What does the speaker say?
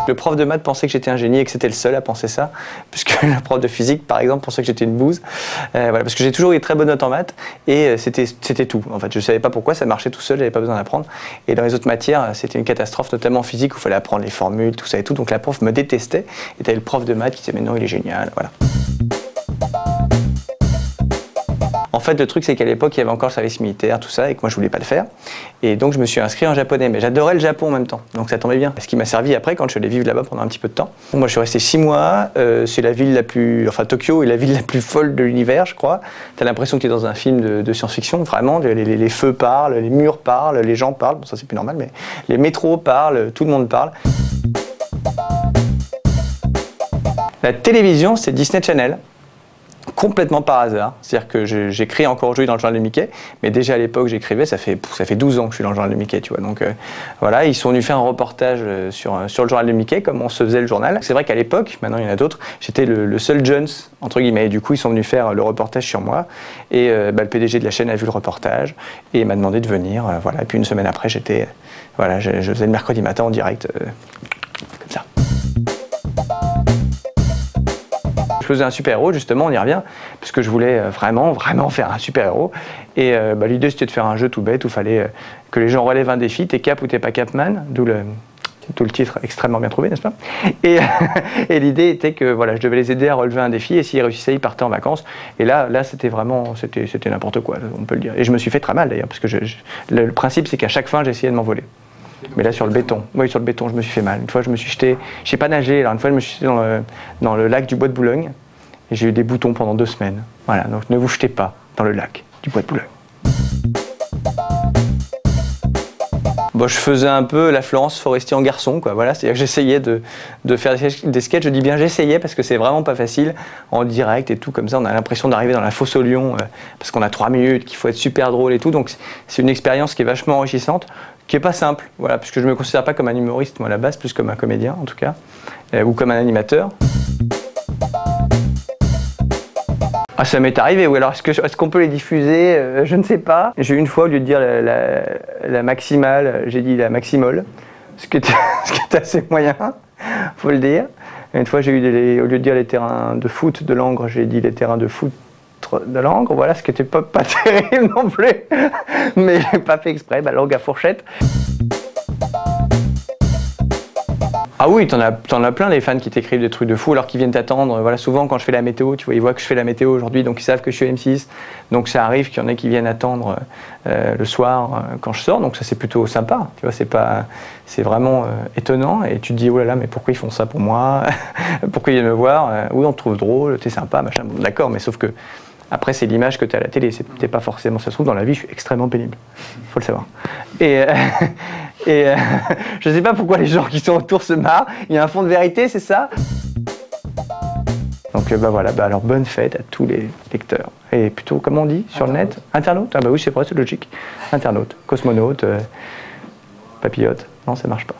Le prof de maths pensait que j'étais un génie et que c'était le seul à penser ça, puisque le prof de physique, par exemple, pensait que j'étais une bouse. Voilà, parce que j'ai toujours eu de très bonnes notes en maths et c'était tout. En fait, je ne savais pas pourquoi, ça marchait tout seul, j'avais pas besoin d'apprendre. Et dans les autres matières, c'était une catastrophe, notamment en physique, où il fallait apprendre les formules, tout ça et tout. Donc la prof me détestait. Et tu avais le prof de maths qui disait mais non, il est génial. Voilà. En fait, le truc, c'est qu'à l'époque, il y avait encore le service militaire, tout ça, et que moi, je voulais pas le faire. Et donc, je me suis inscrit en japonais, mais j'adorais le Japon en même temps. Donc, ça tombait bien. Ce qui m'a servi après, quand je suis allé vivre là-bas pendant un petit peu de temps. Moi, je suis resté 6 mois. C'est la ville la plus... Enfin, Tokyo est la ville la plus folle de l'univers, je crois. Tu as l'impression que tu es dans un film de science-fiction, vraiment. Les feux parlent, les murs parlent, les gens parlent. Bon, ça, c'est plus normal, mais les métros parlent, tout le monde parle. La télévision, c'est Disney Channel. Complètement par hasard, c'est-à-dire que j'écris encore aujourd'hui dans le journal de Mickey, mais déjà à l'époque j'écrivais, ça fait 12 ans que je suis dans le journal de Mickey, tu vois, donc voilà, ils sont venus faire un reportage sur le journal de Mickey, comme on se faisait le journal. C'est vrai qu'à l'époque, maintenant il y en a d'autres, j'étais le seul Jones, entre guillemets, et du coup ils sont venus faire le reportage sur moi, et le PDG de la chaîne a vu le reportage, et m'a demandé de venir, voilà, et puis une semaine après j'étais, voilà, je faisais le mercredi matin en direct, comme ça. Je faisais un super-héros, justement, on y revient, parce que je voulais vraiment faire un super-héros. Et l'idée, c'était de faire un jeu tout bête où il fallait que les gens relèvent un défi, t'es Cap ou t'es pas Capman, d'où le titre extrêmement bien trouvé, n'est-ce pas? Et l'idée était que voilà, je devais les aider à relever un défi, et s'ils réussissaient, ils partaient en vacances. Et là c'était vraiment, c'était n'importe quoi, on peut le dire. Et je me suis fait très mal, d'ailleurs, parce que le principe, c'est qu'à chaque fin, j'essayais de m'envoler. Mais là, sur le béton, oui, sur le béton, je me suis fait mal. Une fois, je me suis jeté, je sais pas nager, alors une fois, je me suis jeté dans le lac du Bois de Boulogne, et j'ai eu des boutons pendant 2 semaines. Voilà, donc ne vous jetez pas dans le lac du Bois de Boulogne. Bon, je faisais un peu la Florence Foresti en garçon, quoi. Voilà, c'est-à-dire que j'essayais de faire des sketchs. Je dis bien j'essayais parce que c'est vraiment pas facile en direct et tout comme ça. On a l'impression d'arriver dans la fosse au lion parce qu'on a 3 minutes, qu'il faut être super drôle et tout. Donc c'est une expérience qui est vachement enrichissante, qui est pas simple. Voilà, parce que je me considère pas comme un humoriste moi à la base, plus comme un comédien en tout cas, ou comme un animateur. Ah, ça m'est arrivé, oui. Alors, est-ce qu'on peut les diffuser? Je ne sais pas. J'ai eu une fois, au lieu de dire la maximale, j'ai dit la maximole, ce qui était assez moyen, faut le dire. Et une fois, j'ai eu, au lieu de dire les terrains de foot de Langres, j'ai dit les terrains de foot de Langres, voilà, ce qui n'était pas terrible non plus, mais j'ai pas fait exprès, langue à fourchette. Ah oui, t'en as plein des fans qui t'écrivent des trucs de fou alors qu'ils viennent t'attendre. Voilà, souvent quand je fais la météo, tu vois, ils voient que je fais la météo aujourd'hui, donc ils savent que je suis M6. Donc ça arrive qu'il y en ait qui viennent attendre le soir quand je sors, donc ça c'est plutôt sympa. Tu vois, c'est vraiment étonnant et tu te dis oh là là, mais pourquoi ils font ça pour moi? Pourquoi ils viennent me voir? Oui, on te trouve drôle, t'es sympa, machin. Bon, d'accord, mais sauf que après, c'est l'image que tu as à la télé, c'est pas forcément, ça se trouve, dans la vie, je suis extrêmement pénible, faut le savoir. Et je sais pas pourquoi les gens qui sont autour se marrent, il y a un fond de vérité, c'est ça? Donc voilà, alors bonne fête à tous les lecteurs. Et plutôt, comment on dit sur le net? Internaute? Ah bah oui, c'est vrai, c'est logique. Internaute, cosmonaute, papillote, non, ça marche pas.